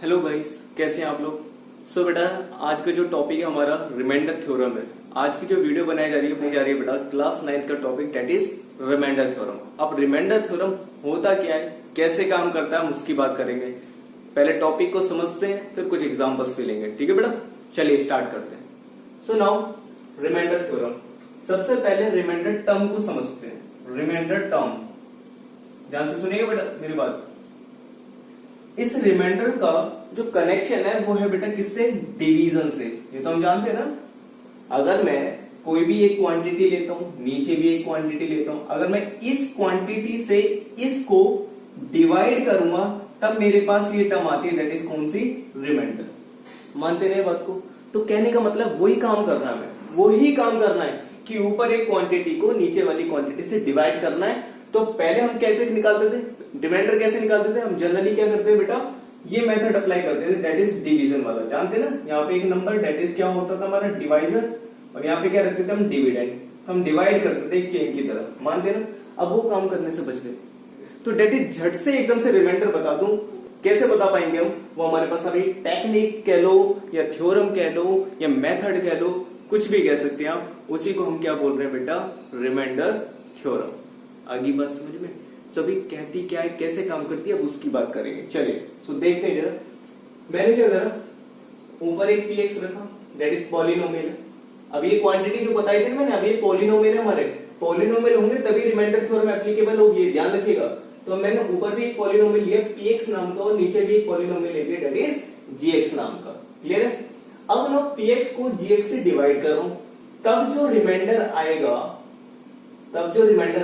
Hello guys, कैसे हैं आप लोग। सो बेटा, आज का जो टॉपिक है हमारा रिमाइंडर थ्योरम है। आज की जो वीडियो बनाई जा रही है अपनी जा रही है बेटा क्लास 9 का topic that is remainder theorem. अब रिमाइंडर थ्योरम होता क्या है, कैसे काम करता है, हम उसकी बात करेंगे। पहले टॉपिक को समझते हैं, फिर कुछ एग्जांपल्स भी लेंगे। ठीक है बेटा, चलिए स्टार्ट करते हैं। सो नाउ रिमाइंडर थ्योरम, सबसे पहले रिमाइंडर टर्म को समझते हैं। रिमाइंडर टर्म ध्यान से सुनिएगा बेटा मेरी बात। इस रिमाइंडर का जो कनेक्शन है वो है बेटा किससे, डिवीजन से। ये तो हम जानते हैं ना। अगर मैं कोई भी एक क्वांटिटी लेता हूं, नीचे भी एक क्वांटिटी लेता हूं, अगर मैं इस क्वांटिटी से इसको डिवाइड करूंगा तब मेरे पास ये टर्म आती है, दैट इज कौन सी, रिमाइंडर। मानते नहीं बात को। तो कहने का मतलब वही काम करना है, वही काम करना है कि ऊपर एक क्वांटिटी को नीचे वाली क्वांटिटी से डिवाइड करना है। तो पहले हम कैसे निकालते थे, रिमाइंडर कैसे निकालते थे, हम जनरली क्या करते हैं बेटा, ये मेथड अप्लाई करते थे, दैट इज डिवीजन वाला। जानते ना, यहाँ पे एक नंबर दैट इज क्या होता था हमारा, डिवाइजर, और यहाँ पे क्या रखते थे हम, डिविडेंड। हम डिवाइड करते थे एक चेन की तरह, मानते ना। अब वो काम करने से बच गए। तो दैट इज झट से एकदम से रिमाइंडर बता दूं, कैसे बता पाएंगे हम, वो हमारे पास अभी टेक्निक कह लो या थ्योरम कह लो या मेथड कह लो, कुछ भी कह सकते हैं आप, उसी को हम क्या बोल रहे हैं बेटा, रिमाइंडर थ्योरम। आगे बात समझ में। सभी कहती क्या है, कैसे काम करती है, अब उसकी बात करेंगे। चलिए सो देखते हैं जरा। मैंने क्या करा, ऊपर एक px रखा, दैट इज पॉलिनोमियल है। अब ये क्वांटिटी जो बताई थी मैंने, अब ये पॉलिनोमियल है हमारे। पॉलिनोमियल होंगे तभी रिमाइंडर थ्योरम एप्लीकेबल होगी, ये ध्यान रखिएगा। तो मैंने ऊपर भी एक पॉलिनोमियल लिया px नाम का, और नीचे भी एक पॉलिनोमियल ले लिया दैट इज gx नाम का। क्लियर है। अब मैं px को gx से डिवाइड कर रहा हूं, तब जो रिमाइंडर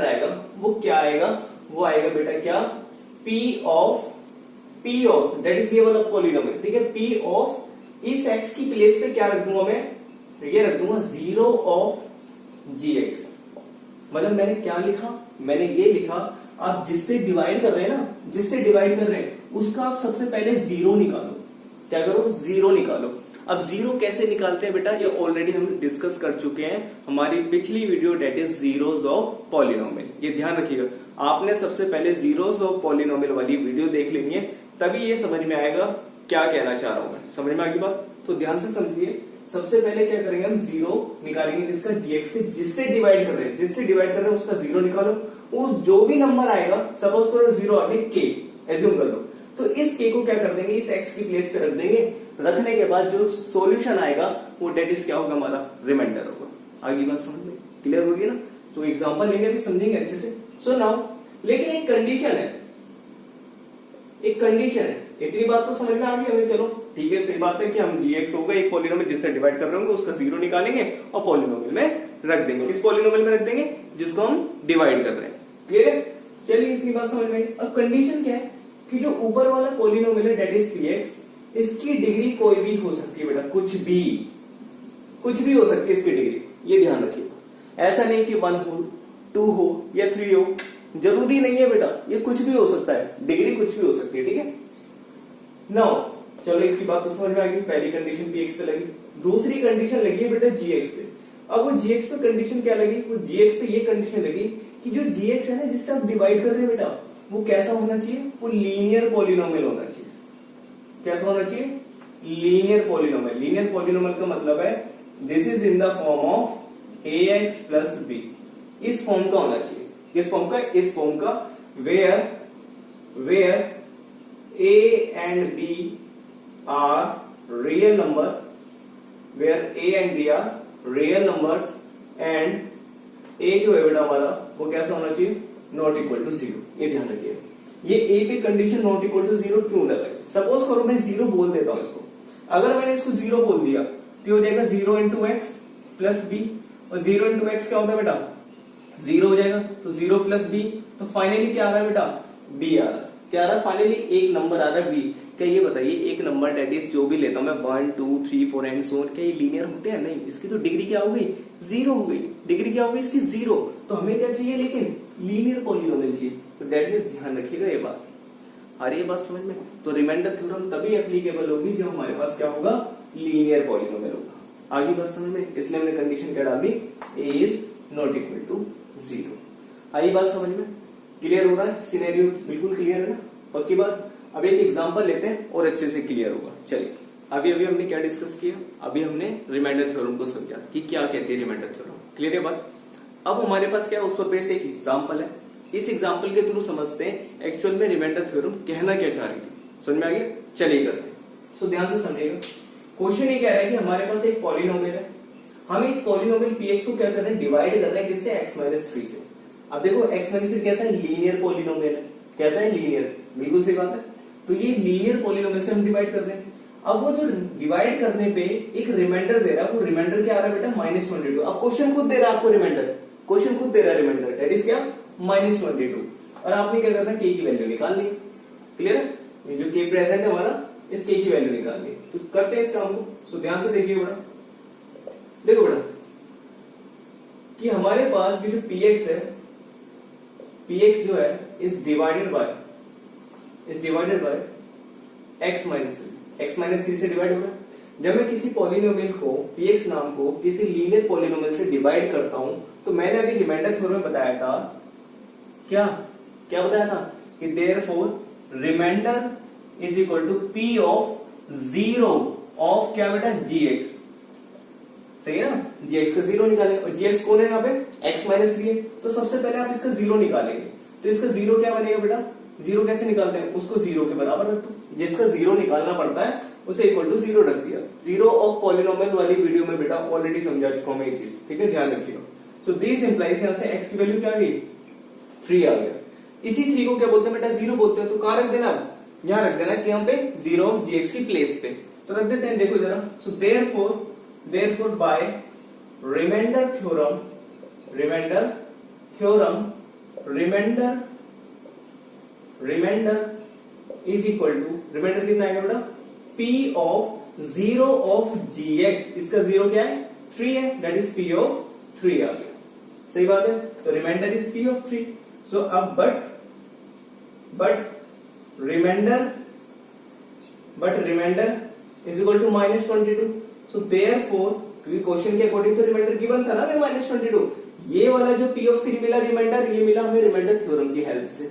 आएगा, वो क्या आएगा, वो आएगा बेटा क्या, p ऑफ दैट इज ये वाला पॉलिनोमियल। ठीक है, p ऑफ इस x की प्लेस पे क्या रख दूंगा मैं, ये रख दूंगा 0 ऑफ gx। मतलब मैंने क्या लिखा, मैंने ये लिखा, आप जिससे डिवाइड कर रहे हैं ना, जिससे डिवाइड कर रहे हैं उसका आप सबसे पहले 0 निकालो। क्या करो, 0 निकालो। अब 0 कैसे निकालते हैं बेटा, ये ऑलरेडी हम डिस्कस कर चुके हैं हमारी पिछली video, that is zeros of polynomial. ये ध्यान रखिएगा, आपने सबसे पहले जीरोस ऑफ पॉलिनोमियल वाली वीडियो देख लेनी है, तभी ये समझ में आएगा क्या कहना चाह रहा हूं मैं। समझ में आ गई बात, तो ध्यान से समझिए। सबसे पहले क्या करेंगे हम, 0 निकालेंगे जिसका gx के, जिससे डिवाइड कर रहे हैं उसका 0 निकालो। वो जो भी नंबर आएगा, सपोज करो 0 आगे k, एज्यूम कर लो, तो इस k को क्या कर देंगे, इस x की प्लेस पे रख देंगे। रखने के बाद जो सॉल्यूशन आएगा वो डेट इज क्या होगा, हमारा रिमाइंडर होगा। आगे बात समझ में क्लियर होगी ना। तो एग्जांपल लेंगे, अभी समझेंगे अच्छे से। सो नाउ, लेकिन एक कंडीशन है, इतनी बात तो समझ में आ गई हमें। चलो ठीक है, सही बात है कि हम gx होगा एक पॉलिनोमियल जिससे डिवाइड कर रहे होंगे, उसका 0 निकालेंगे और पॉलिनोमियल में रख देंगे। किस पॉलिनोमियल में रख देंगे, जिसको हम डिवाइड कर रहे हैं। क्लियर है, चलिए इतनी बात समझ में आई। अब कंडीशन क्या है कि जो ऊपर वाला पॉलिनोमियल है दैट इज px, इसकी डिग्री कोई भी हो सकती है बेटा, कुछ भी हो सकती है इसकी डिग्री, ये ध्यान रखिएगा। ऐसा नहीं कि 1 हो, 2 हो या 3 हो, जरूरी नहीं है बेटा, ये कुछ भी हो सकता है, डिग्री कुछ भी हो सकती है। ठीक है, नाउ चलो इसकी बात तो समझ में आ गई। पहली कंडीशन px पे लगी, दूसरी कंडीशन लगी है बेटा gx पे। अब वो gx पे कंडीशन क्या लगी, वो gx पे ये कंडीशन लगी कि जो gx है ना, जिससे आप डिवाइड कर रहे हैं बेटा, वो कैसा होना चाहिए, वो लीनियर पॉलिनोमियल होना चाहिए। कैसा होना चाहिए, लीनियर पॉलिनोमियल। लीनियर पॉलिनोमियल का मतलब है this is in the form of ax plus b। इस फॉर्म का होना चाहिए, किस फॉर्म का, इस फॉर्म का, where a and b are real number, where a and b are real numbers and a जो है बेटा हमारा, वो कैसा होना चाहिए, नॉट इक्वल टू 0। ये ध्यान रखिए, ये a पे कंडीशन नॉट इक्वल टू 0 क्यों लगाई। सपोज करो मैं 0 बोल देता हूं इसको, अगर मैंने इसको 0 बोल दिया तो हो जाएगा 0 इंटू एक्स प्लस बी, और 0 इंटू एक्स क्या होता है बेटा, 0 हो जाएगा, तो 0 प्लस बी, तो फाइनली क्या आ रहा है बेटा, b आ रहा है। क्या आ रहा है, फाइनली एक नंबर आ रहा है b। क्या ये बताइए, एक नंबर डेट इज जो भी लेता हूं मैं, 1 2 3 4 एंड सो ऑन, क्या ये लीनियर होते हैं, नहीं। इसकी तो डिग्री क्या हो गई, 0 हो गई। डिग्री क्या हो गई इसकी, 0। तो हमें क्या चाहिए, लेकिन लीनियर पॉलिनोमियल चाहिए। तो डेट मींस ध्यान रखिएगा ये बात, आ रही है बात समझ में। तो रिमाइंडर थ्योरम तभी एप्लीकेबल होगी जब हमारे पास क्या होगा, लीनियर पॉलिनोमियल होगा। आगे बात समझ में, इसलिए हमने कंडीशन क्या डाल दी, a is not equal to 0। आई बात समझ में, क्लियर हो रहा है, सिनेरियो बिल्कुल क्लियर है ना, पक्की बात। अब एक एग्जांपल लेते हैं और अच्छे से क्लियर होगा। चलिए, अभी अभी हमने क्या डिस्कस किया, अभी हमने रिमाइंडर थ्योरम को समझा कि क्या कहती है रिमाइंडर थ्योरम। क्लियर है बात। अब हमारे पास क्या है, उस पर बेस एक एग्जांपल है। इस एग्जांपल के थ्रू समझते हैं एक्चुअल में रिमाइंडर थ्योरम कहना क्या चाह रही थी। समझ में आ गया। चलिए करते हैं। तो ध्यान से समझिएगा। क्वेश्चन ये कह रहा है कि हमारे पास एक पॉलिनोमियल है, हम इस पॉलिनोमियल px को क्या कर रहे हैं, डिवाइड कर रहे हैं किससे, x-3 से। अब देखो x-3 कैसा है, लीनियर पॉलिनोमियल है। कैसा है, लीनियर। बिल्कुल सही बात है। तो ये लीनियर पॉलिनोमियल से हम डिवाइड कर रहे हैं। अब वो जो डिवाइड करने पे एक रिमाइंडर दे रहा है, वो रिमाइंडर क्या आ रहा है बेटा, -22। अब क्वेश्चन खुद दे रहा है आपको रिमाइंडर, क्वेश्चन खुद दे रहा है रिमाइंडर, दैट इज क्या, -22। और आपने क्या करना है, k की वैल्यू निकाल ली। क्लियर है। ये जो k प्रेजेंट है हमारा, इस k की वैल्यू निकाल ली। तो करते हैं इस काम को। तो ध्यान से देखिए बेटा, देखो बेटा कि हमारे पास ये जो px है, px जो है इज डिवाइडेड बाय x-3 से डिवाइड हो रहा है। जब मैं किसी पॉलिनोमियल को px नाम को किसी लीनियर पॉलिनोमियल से डिवाइड करता हूं, तो मैंने अभी रिमाइंडर थ्योरम में बताया था, क्या बताया था कि therefore remainder is equal to p of 0 of क्या बेटा, gx। सही है ना, gx का 0 निकालेंगे। और gx कौन है यहाँ पे, x-3 है। तो सबसे पहले आप इसका 0 निकालेंगे। तो इसका 0 क्या बनेगा बेटा, 0 कैसे निकालते हैं, उसको 0 के बराबर रख दो। जिसका 0 निकालना पड़ता है उसे इक्वल टू 0 रख दिया। 0 ऑफ पॉलिनोमियल वाली वीडियो में बेटा ऑलरेडी समझा चुका हूं मैं ये चीज, ठीक है, ध्यान रखिएगा। तो दिस इंप्लाइज यहां से x की वैल्यू क्या आ गई, 3 आ गया। इसी 3 को क्या बोलते हैं बेटा, 0 बोलते हैं। तो कहां रख देना, यहां रख देना कि हम पे 0 ऑफ gx की प्लेस पे। तो रख देते हैं, देखो जरा। So therefore by remainder theorem remainder is equal to, remainder कितना आएगा बेटा, p ऑफ 0 ऑफ gx। इसका 0 क्या है, 3 है, दैट इज p ऑफ 3 आ गया। सही बात है। तो remainder is p of 3। So अब but remainder is equal to -22। So therefore, क्योंकि क्वेश्चन के अकॉर्डिंग तो रिमाइंडर गिवन था ना -22, ये वाला जो p ऑफ 3 मिला रिमाइंडर, ये मिला हमें रिमाइंडर थ्योरम की हेल्प से।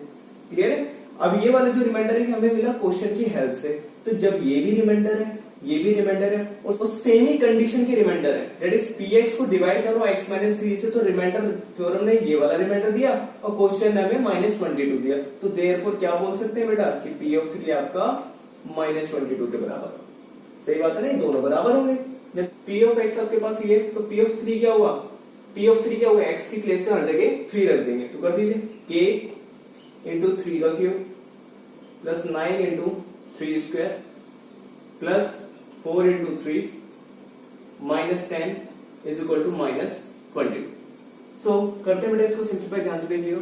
क्लियर है। अब ये वाला जो रिमाइंडर है हमें मिला क्वेश्चन की हेल्प से। तो जब ये भी रिमाइंडर है, ये भी रिमाइंडर है, और सेम ही कंडीशन के रिमाइंडर है, दैट इज px को डिवाइड करो x-3 से, तो रिमाइंडर थ्योरम ने ये वाला रिमाइंडर दिया और क्वेश्चन ने हमें -22 दिया। तो देयरफॉर क्या बोल सकते हैं बेटा कि p ऑफ 3 आपका -22 के बराबर। सही बात है ना, दोनों बराबर होंगे। जब p ऑफ x आपके पास ये, तो p ऑफ 3 क्या हुआ, x की प्लेस पे हर जगह 3 रख देंगे। तो कर दीजिए k इंटू 3 का cube plus 9 into 3 square plus 4 into 3 -10 is equal to -22। So करते बेटा इसको सिंप्लीफाई, ध्यान से देखिएगा।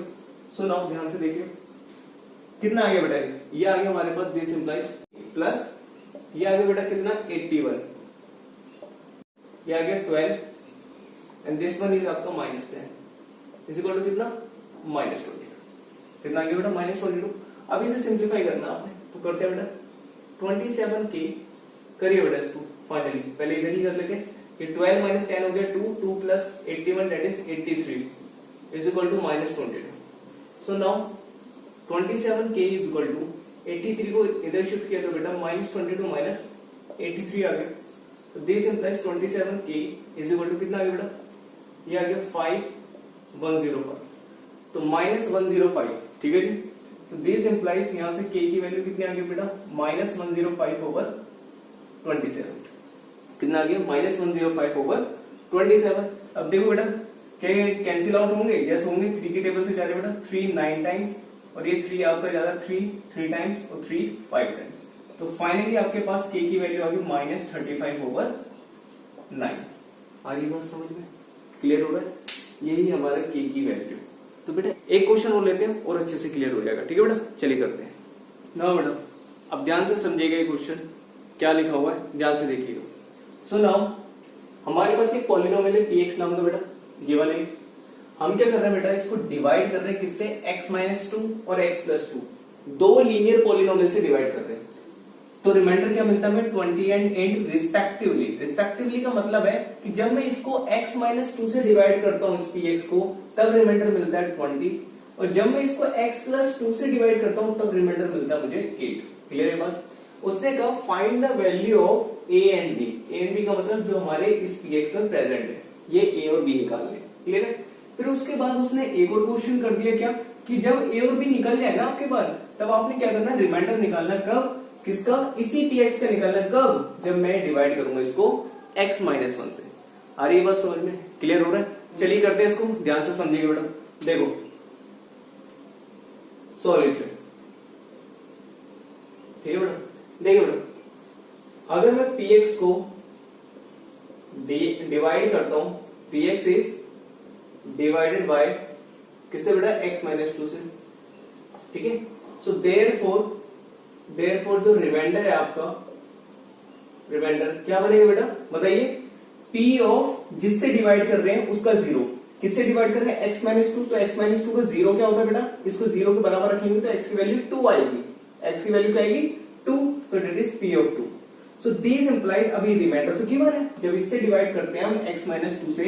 सो नाउ ध्यान से देखिए कितना आ गया बेटा, ये आ गया हमारे पास दिस इंप्लाइज, प्लस ये आ गया बेटा कितना, 81, ये आ गया 12, एंड दिस वन इज आपका -10 इज इक्वल टू कितना, -20। कितना आ गया बेटा, -22। अब इसे सिंप्लीफाई करना आपने, तो करते हैं बेटा 27k, करिए बेटा इसको फाइनली। पहले इधर ही कर लेते हैं कि 12 - 10 हो गया 2 plus 81 that is 83 is equal to -22। So now 27k is equal to 83 को इधर शिफ्ट किया तो बेटा -22 - 83 आ गया। तो this implies 27k is equal to कितना आ गया बेटा, ये आ गया 5105। तो -105, ठीक है जी। तो दिस इंप्लाइज यहां से k की वैल्यू कितनी आ गई बेटा, -105/27। कितना आ गया, -105/27। अब देखो बेटा क्या कैंसिल आउट होंगे, यस होंगे। 3 की टेबल से जा रहे बेटा, 3 9 टाइम्स, और ये 3 आपका ज्यादा 3 टाइम्स, और 3 5 टाइम्स। तो फाइनली आपके पास k की वैल्यू आ गई -35/9। आ रही बात समझ में, क्लियर हो रहा है, यही हमारा k की वैल्यू। तो बेटा एक क्वेश्चन और लेते हैं और अच्छे से क्लियर हो जाएगा, ठीक है बेटा। चलिए करते हैं ना बेटा। अब ध्यान से समझिएगा ये क्वेश्चन क्या लिखा हुआ है, ध्यान से देखिएगा। सो नाउ हमारे पास एक पॉलिनोमियल है px नाम का बेटा, गिवन है। हम क्या कर रहे हैं बेटा, इसको डिवाइड कर रहे हैं किससे, x-2 और x+2, दो लीनियर पॉलिनोमियल से डिवाइड कर रहे हैं। तो रिमाइंडर क्या मिलता है हमें, 20 एंड 8 रिस्पेक्टिवली। रिस्पेक्टिवली का मतलब है कि जब मैं इसको x-2 से डिवाइड करता हूं इस px को, तब रिमाइंडर मिलता है 20, और जब मैं इसको x+2 से डिवाइड करता हूं तब रिमाइंडर मिलता है मुझे 8। क्लियर है बात। उसने कहा find the value of A and B. A and B का मतलब जो हमारे इस पीएक्स में प्रेजेंट है, ये ए और बी निकालने। क्लियर है। फिर उसके बाद उसने एक और क्वेश्चन कर दिया क्या कि जब ए और बी निकल जाए ना आपके पास, तब आपने क्या करना है, रिमाइंडर निकालना। कब? किसका? इसी पीएक्स का निकालना। कब? जब मैं डिवाइड करूंगा इसको x माइनस 1 से। आ रही है बात समझ में? क्लियर हो रहा है? चलिए करते हैं इसको, ध्यान से समझिएगा बेटा। देखो सॉल्यूशन, ठीक है बेटा। देखिए बेटा, अगर मैं px को डिवाइड करता हूं, px इज डिवाइडेड बाय किससे बेटा? x माइनस 2 से। ठीक है। सो देयरफॉर जो रिमाइंडर है आपका, रिमाइंडर क्या बनेगा बेटा? बताइए। p ऑफ जिससे डिवाइड कर रहे हैं उसका 0, किससे डिवाइड कर रहे हैं? x माइनस 2, तो x माइनस 2 का 0 क्या होता है बेटा? इसको 0 के बराबर रखेंगे तो x की वैल्यू 2 आएगी। x की वैल्यू क्या आएगी? 2, तो that is p of 2। So this implies, अभी रिमाइंडर तो गिवन है, जब इससे डिवाइड करते हैं हम x माइनस 2 से,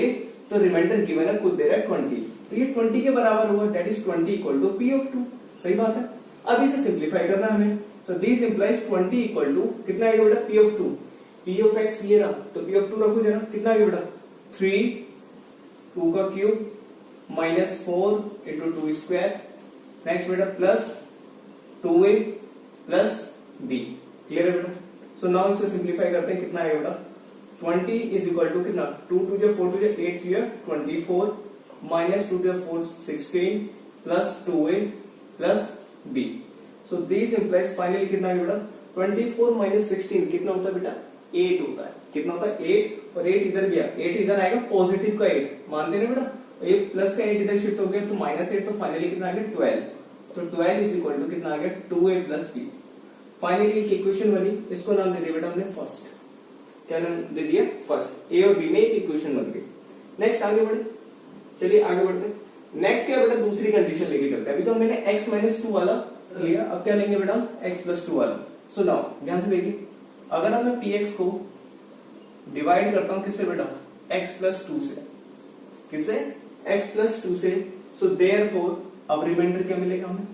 तो रिमाइंडर गिवन है, कुछ दे रहा है 20, तो ये 20 के बराबर हुआ, that is 20 equal to p of 2। सही बात है। अब इसे सिंप्लीफाई करना है हमें, तो दिस इंप्लाइज 20 इक्वल टू कितना आएगा बेटा? p of 2। p of x ये रहा, तो p ऑफ 2 रखो जरा, कितना आएगा बेटा? 3, 2 का cube minus 4 into 2 square, next बेटा plus 2a plus b। Clear है बेटा। सो नाउ इसको सिंप्लीफाई करते हैं, कितना आएगा बेटा? 20 इज इक्वल टू कितना? 2 2 जा 4 2 जा 8 3 24 माइनस 2 जा 4 16 plus 2a plus b। So this implies finally कितना आएगा बेटा? 24 माइनस 16 कितना होता है बेटा? 8 होता है। कितना होता है? 8, और 8 इधर गया, 8 इधर आएगा, पॉजिटिव का 8 मानते ना बेटा, ये प्लस का 8 इधर शिफ्ट हो गया तो माइनस 8, तो फाइनली कितना आ गया? 12। तो 12 इज इक्वल टू कितना आ गया? 2a plus b। फाइनली एक इक्वेशन बनी, इसको नाम दे दिया बेटा हमने फर्स्ट। क्या नाम दे दिया? फर्स्ट। ए और बी में एक इक्वेशन बन गई। नेक्स्ट आगे बढ़े, चलिए आगे बढ़ते हैं। नेक्स्ट क्या बेटा? दूसरी कंडीशन लेके चलते हैं। अभी तो मैंने x माइनस 2 वाला लिया, अब क्या लेंगे बेटा? x प्लस 2 वाला। सो नाउ ध्यान से देखिए, अगर मैं px को डिवाइड करता हूं किससे बेटा? x प्लस 2 से। किससे? x प्लस 2 से। सो देयरफॉर अब रिमाइंडर क्या मिलेगा हमें?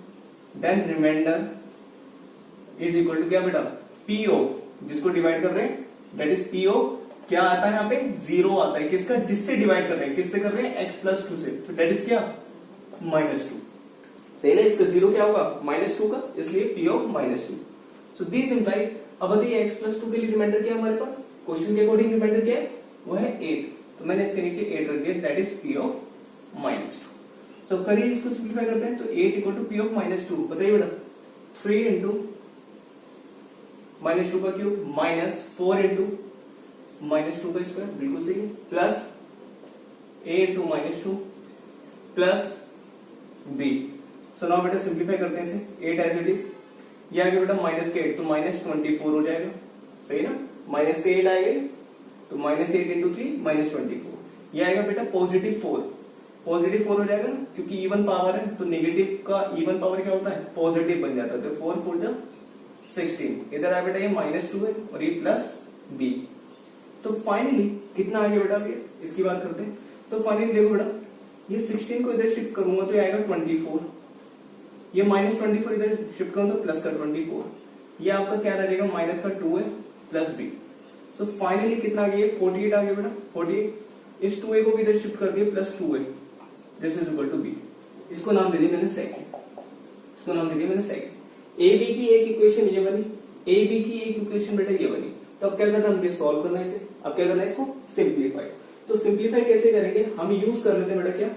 Then remainder is equal to क्या बेटा? p ऑफ जिसको डिवाइड कर रहे हैं, दैट इज p ऑफ क्या आता है यहाँ पे? 0 आता है। किसका? जिससे डिवाइड कर रहे हैं। किससे कर रहे हैं? x प्लस 2 से, तो दैट इज क्या? माइनस 2। सही ना? इसका 0 क्या होगा? माइनस 2 का, इसलिए p of minus 2। So this implies, अब बताइए x प्लस 2 के लिए रिमाइंडर क्या है हमारे पास? क्वेश्चन के अकॉर्डिंग रिमाइंडर क्या है? वो है 8, तो मैंने इसके नीचे 8 रख दिया, that is p of minus 2। So करिए इसको सिंप्लीफाई करते हैं, तो 8 equal to p of minus 2। बताइए बेटा, 3 इंटू माइनस 2 का क्यूब माइनस 4 इंटू माइनस 2 का स्क्वायर, बिल्कुल सही है, plus a into minus 2 plus b। So now बेटा सिंप्लीफाई करते हैं इसे, 8 एज इट इज, ये आ गया बेटा माइनस के 8, तो माइनस 24 हो जाएगा। सही ना? माइनस के 8 आएगा, तो माइनस 8 इंटू 3 माइनस 24। ये आएगा बेटा पॉजिटिव 4, पॉजिटिव 4 हो जाएगा ना, क्योंकि इवन पावर है, तो नेगेटिव का इवन पावर क्या होता है? पॉजिटिव बन जाता है। तो 4 4 जा 16, इधर आया बेटा ये माइनस 2 है, और ये प्लस b। तो फाइनली कितना आ गया बेटा? ये इसकी बात करते हैं, तो फाइनली देखो बेटा, ये 16 को इधर शिफ्ट करूंगा तो ये आएगा 24, ये माइनस 24 इधर शिफ्ट करूं तो प्लस का 24, ये आपका क्या रहेगा? माइनस का 2 है प्लस b। सो फाइनली कितना आ गया? 48 आ गया बेटा, 48। इस 2a को भी इधर शिफ्ट कर दिया, plus 2a, this is equal to b। इसको नाम दे दिया मैंने सेकंड, इसको नाम दे दिया मैंने सेकंड। ए बी की एक इक्वेशन ये बनी, ए बी की एक इक्वेशन बेटा ये बनी, तो अब क्या करना है? मुझे सॉल्व करना है इसे। अब क्या करना है? इसको सिंप्लीफाई। तो सिंप्लीफाई कैसे करेंगे? हम यूज कर लेते हैं बेटा क्या?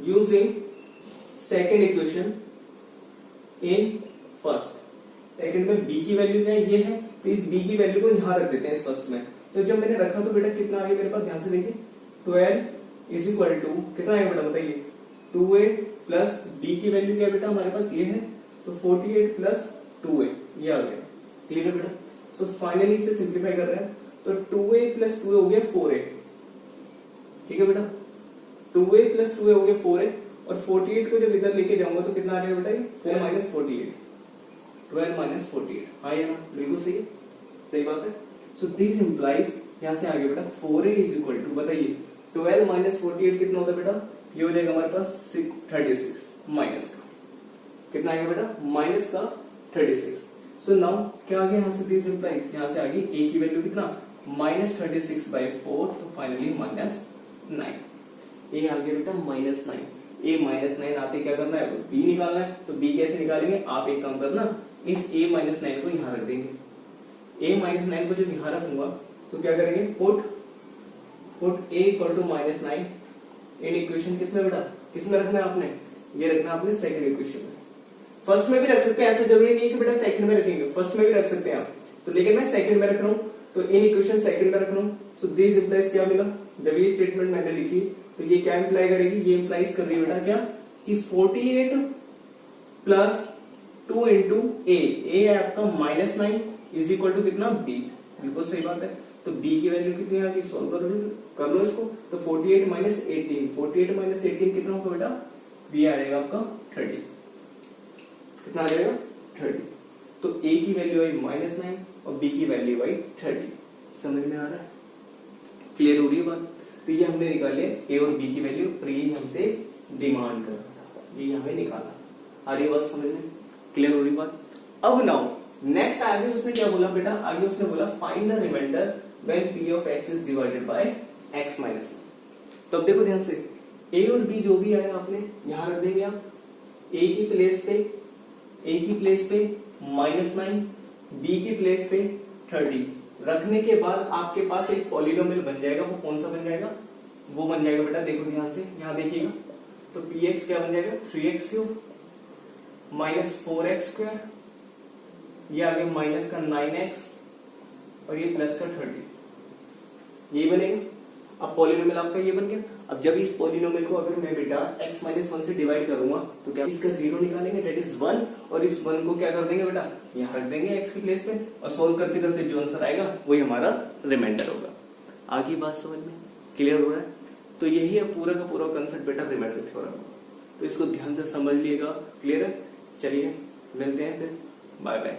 Using second equation in first. Second में b की वैल्यू क्या है? ये है, तो इस b की वैल्यू को यहां रख देते हैं इस फर्स्ट में। तो जब मैंने रखा तो बेटा कितना आ गया मेरे पास? ध्यान से देखिए, 12 इज इक्वल टू कितना आएगा बेटा? बताइए, 2a प्लस b की वैल्यू क्या बेटा हमारे पास? ये है, तो 48 प्लस 2a, ये आ गया। क्लियर है बेटा? सो फाइनली इसे सिंप्लीफाई कर रहे हैं, तो 2a प्लस 2a हो गया 4a। ठीक है बेटा, 2a प्लस 2a हो गया 4a, और 48 को जब इधर लेके जाऊंगा तो कितना आ जाएगा बेटा? 4 माइनस 48, 12 माइनस 48। हाँ ये ना, बिल्कुल सही है, सही बात है। सो दिस इंप्लाइज, यहां से आगे बेटा 4a इज इक्वल टू, बताइए 12 माइनस 48 कितना होता है बेटा? ये हो जाएगा हमारे पास 36 माइनस का कितना आएगा बेटा? माइनस का 36। सो नाउ क्या आ गया यहाँ से, दिस इंप्लाइज यहाँ से आ गई a की वैल्यू कितना -36/4, तो फाइनली -9। ए आ गया बेटा -9। ए -9 आते क्या करना है, b निकालना है। तो b कैसे निकालेंगे, आप एक काम करना, इस a -9 को यहाँ रख देंगे। a -9 को जब यहाँ रखूंगा तो क्या करेंगे, put a equal to -9 in equation किसमें बेटा, किसमें रखना है आपने, ये रखना है आपने सेकंड इक्वेशन में। फर्स्ट में भी रख सकते हैं, ऐसा जरूरी नहीं है कि बेटा सेकंड में रखेंगे, फर्स्ट में भी रख सकते हैं आप, तो लेकिन मैं सेकंड में रख रहा हूँ, तो इन इक्वेशन सेकंड में रख रहा हूँ। सो दिस इंप्लाइज क्या मिला, जब ये स्टेटमेंट मैंने लिखी तो ये क्या इंप्लाई करेगी, ये इंप्लाइज कर रही है बेटा क्या, कि 48 प्लस 2 इंटू ए आपका -9 इज इक्वल टू कितना, b। बिल्कुल सही बात है। तो b की वैल्यू कितनी आ गई, सॉल्व कर लो इसको। तो 48 - 18 कितना होगा बेटा, b आ जाएगा आपका 30। कितना आ जाएगा, 30। तो a की वैल्यू आई -9 और b की वैल्यू आई 30। समझ में आ रहा है, क्लियर हो रही है बात। तो ये हमने निकाले a और b की वैल्यू, और ये हमसे डिमांड कर रहा था, ये हमें निकाला। आ रही बात समझ में, क्लियर हो रही बात। अब नाउ नेक्स्ट आगे उसने क्या बोला बेटा, आगे उसने बोला find the remainder when p of x is divided by x minus. तो अब देखो ध्यान से, a और b जो भी आया आपने यहां रख देंगे आप। a की प्लेस पे -9, b की प्लेस पे 30 रखने के बाद आपके पास एक पॉलिनोमियल बन जाएगा। वो कौन सा बन जाएगा, वो बन जाएगा बेटा, देखो ध्यान से, यहां देखिएगा। तो px क्या बन जाएगा, 3x³ -4x², ये आगे माइनस का 9x और ये प्लस का 30, ये बनेगा। अब पॉलिनोमियल आपका ये बन गया। अब जब इस पॉलिनोमियल को अगर मैं बेटा x - 1 से डिवाइड करूंगा तो क्या इसका 0 निकालेंगे, दैट इज 1, और इस 1 को क्या कर देंगे बेटा, यहाँ रख देंगे x की प्लेस पे, और सोल्व करते करते जो आंसर आएगा वही हमारा रिमाइंडर होगा। आगे बात समझ में क्लियर हो रहा है। तो यही है पूरा का पूरा कंसेप्ट बेटा रिमाइंडर थ्योरम, तो इसको ध्यान से समझ लिएगा। क्लियर है, चलिए मिलते हैं फिर, बाय बाय।